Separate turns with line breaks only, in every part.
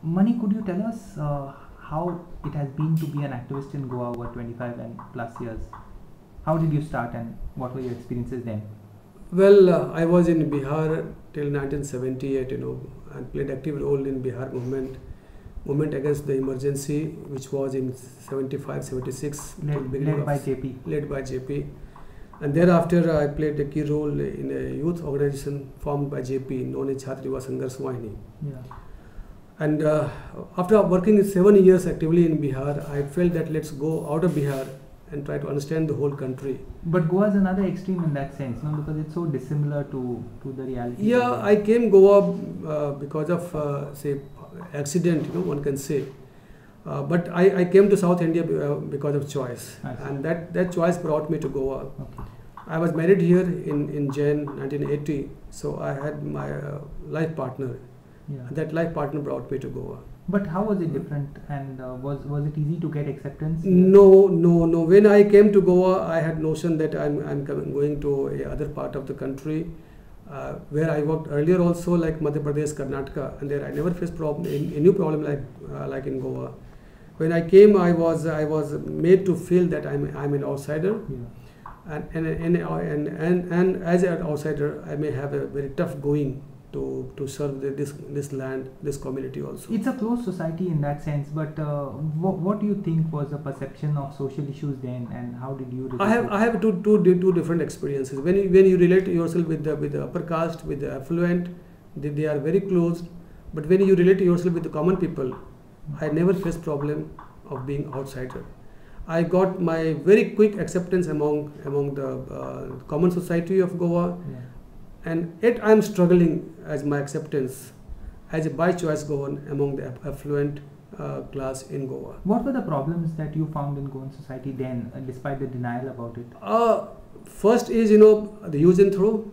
Mani, could you tell us how it has been to be an activist in Goa over 25 and plus years? How did you start and what were your experiences then?
Well, I was in Bihar till 1978, and played active role in Bihar movement against the emergency, which was in 75, 76.
Led by JP.
Led by JP. And thereafter, I played a key role in a youth organization formed by JP, known as Chhatra Yuva Sangharsh Vahini.
Yeah.
And after working 7 years actively in Bihar, I felt that let's go out of Bihar and try to understand the whole country.
But Goa is another extreme in that sense, no? Because it's so dissimilar to the reality.
Yeah, I came Goa because of say accident, one can say. But I came to South India because of choice, and that choice brought me to Goa.
Okay.
I was married here in Jan 1980, so I had my life partner.
Yeah.
That life partner brought me to Goa.
But how was it different, and was it easy to get acceptance?
No. When I came to Goa, I had notion that I'm going to a other part of the country, where I worked earlier also, like Madhya Pradesh, Karnataka, and there I never faced any problem like in Goa. When I came, I was made to feel that I'm an outsider,
Yeah.
and as an outsider, I may have a very tough going to serve this land, this community also.
It's a closed society in that sense, but what do you think was the perception of social issues then, and how did you?
I have two different experiences. When you relate yourself with the upper caste, with the affluent, they are very close. But when you relate yourself with the common people, I never faced problem of being outsider. I got my very quick acceptance among the common society of Goa.
Yeah.
And yet I am struggling as my acceptance as a by choice Goan among the affluent class in Goa.
What were the problems that you found in Goan society then, despite the denial about it?
First is the use and throw.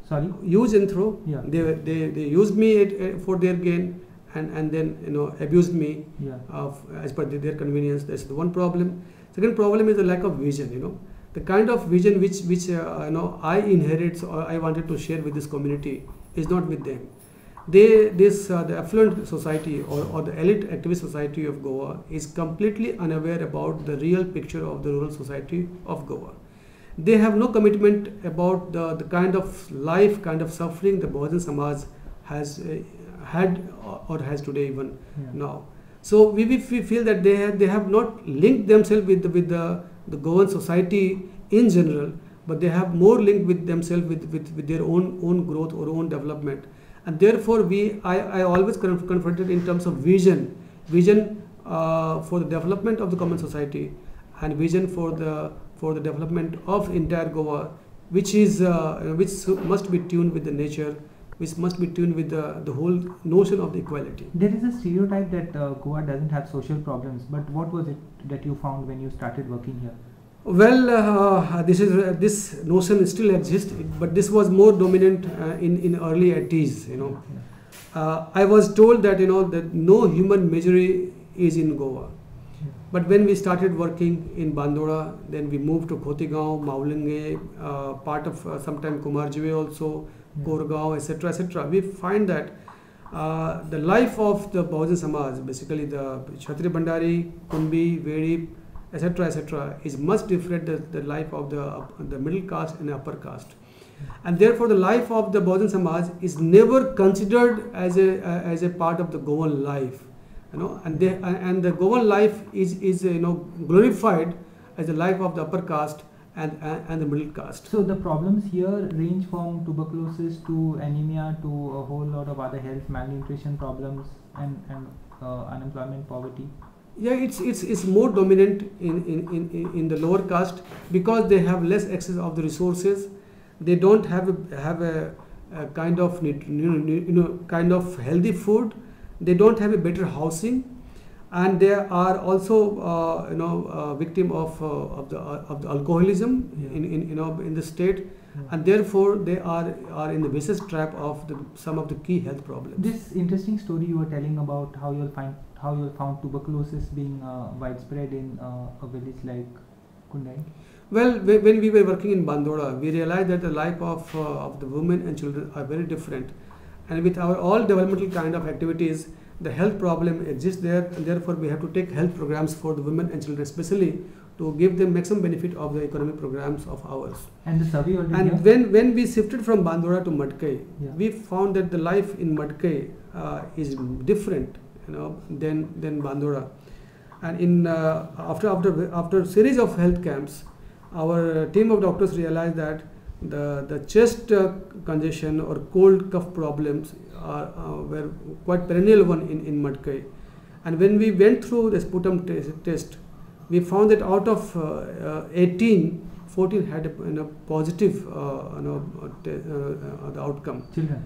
Sorry?
Use and throw.
Yeah.
They used me for their gain and then abused me as per their convenience. That's the one problem. Second problem is the lack of vision. The kind of vision which I inherit or I wanted to share with this community is not with them. The affluent society or the elite activist society of Goa is completely unaware about the real picture of the rural society of Goa. They have no commitment about the kind of life, kind of suffering the Bahujan Samaj has had or has today even now. So we feel that they have not linked themselves with the Goan society in general, but they have more linked with themselves with their own growth or own development, and therefore I always confronted in terms of vision for the development of the common society, and vision for the development of entire Goa, which must be tuned with the nature, which must be tuned with the whole notion of the equality.
There is a stereotype that Goa doesn't have social problems, but what was it that you found when you started working here?
Well, this notion still exists, but this was more dominant in early 80s. I was told that that no human misery is in Goa. But when we started working in Bandora, then we moved to Khotigaon, Maulinge, part of sometime Kumarjive also, Korgaon, etc. We find that the life of the Bahujan Samaj, basically the Kshatriya Bhandari, Kunbi, Vedi, etc., is much different than the life of the middle caste and upper caste. And therefore the life of the Bahujan Samaj is never considered as a part of the Goan life. And the Goan life is glorified as the life of the upper caste and the middle caste.
So the problems here range from tuberculosis to anemia to a whole lot of other health malnutrition problems and unemployment, poverty.
Yeah, it's more dominant in the lower caste because they have less access of the resources. They don't have a kind of kind of healthy food. They don't have a better housing, and they are also victim of the alcoholism in the state, and therefore they are in the vicious trap of some of the key health problems.
This interesting story you were telling about how you found tuberculosis being widespread in a village like Kundai.
Well, when we were working in Bandora, we realized that the life of the women and children are very different. And with our all developmental kind of activities, the health problem exists there, and therefore we have to take health programs for the women and children, especially to give them maximum benefit of the economic programs of ours.
And the survey already.
And when we shifted from Bandora to Madkai, we found that the life in Madkai is different, than Bandora. And in after a series of health camps, our team of doctors realized that the chest congestion or cold cough problems were quite perennial one in Madkai. And when we went through the sputum test, we found that out of 18, 14 had a positive the outcome.
Children.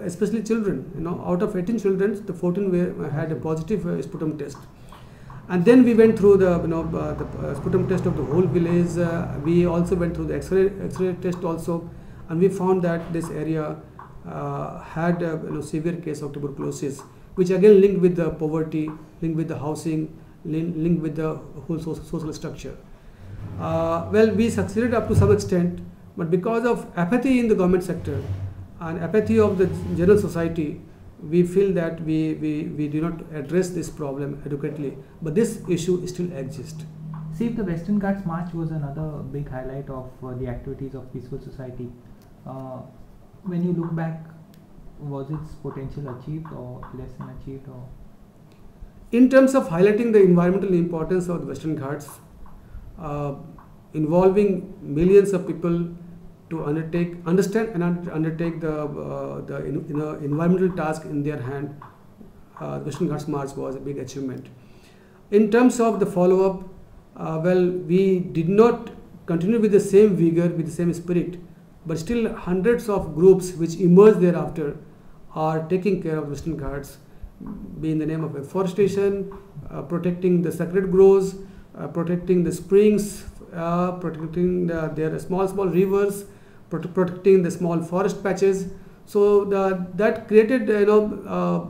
Especially children. Out of 18 children, the 14 had a positive sputum test. And then we went through the sputum test of the whole village. We also went through the X-ray test also, and we found that this area had a severe case of tuberculosis, which again linked with the poverty, linked with the housing, linked with the whole social structure. Well, we succeeded up to some extent, but because of apathy in the government sector and apathy of the general society, we feel that we do not address this problem adequately, but this issue still exists.
See, if the Western Ghats March was another big highlight of the activities of Peaceful Society, when you look back, was its potential achieved or less than achieved? Or?
In terms of highlighting the environmental importance of the Western Ghats, involving millions of people to understand and undertake the environmental task in their hand, Western Ghats March was a big achievement. In terms of the follow-up, well, we did not continue with the same vigor, with the same spirit, but still hundreds of groups which emerged thereafter are taking care of Western Ghats, be in the name of afforestation, protecting the sacred groves, protecting the springs, protecting their small rivers, protecting the small forest patches. So that created the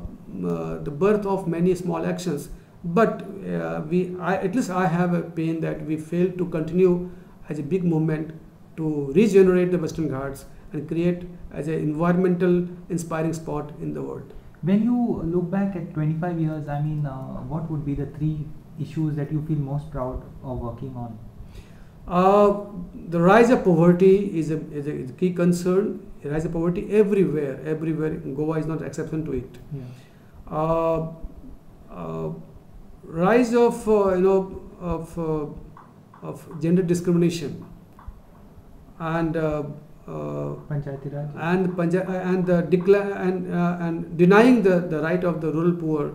birth of many small actions. But at least I have a pain that we failed to continue as a big movement to regenerate the Western Ghats and create as an environmental inspiring spot in the world.
When you look back at 25 years, I mean, what would be the 3 issues that you feel most proud of working on?
The rise of poverty is a key concern. The rise of poverty everywhere. Goa is not an exception to it. Yeah. Rise of gender discrimination and
Panchayati Raj
and denying the right of the rural poor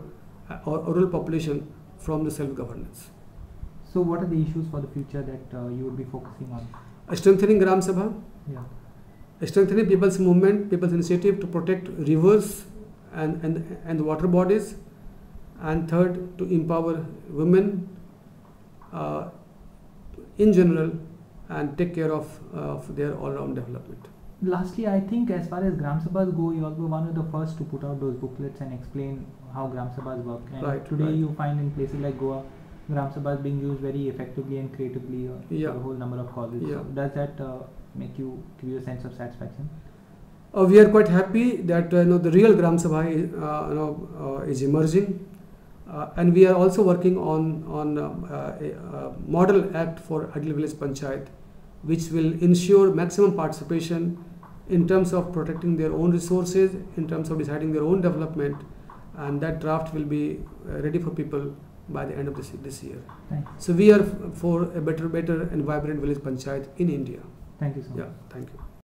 or rural population from the self-governance.
So what are the issues for the future that you would be focusing on?
Strengthening Gram Sabha,
strengthening
people's movement, people's initiative to protect rivers and water bodies, and third, to empower women in general and take care of their all-round development.
Lastly, I think as far as Gram Sabhas go, you all were one of the first to put out those booklets and explain how Gram Sabhas work. And today you find in places like Goa, Gram Sabhas being used very effectively and creatively for a whole number of causes. So does that give you a sense of satisfaction?
We are quite happy that the real Gram Sabha is emerging, and we are also working on a model act for Adil Village Panchayat, which will ensure maximum participation in terms of protecting their own resources, in terms of deciding their own development, and that draft will be ready for people by the end of this year.
Thanks.
So we are for a better and vibrant village panchayat in India.
Thank you so much.
Yeah, thank you.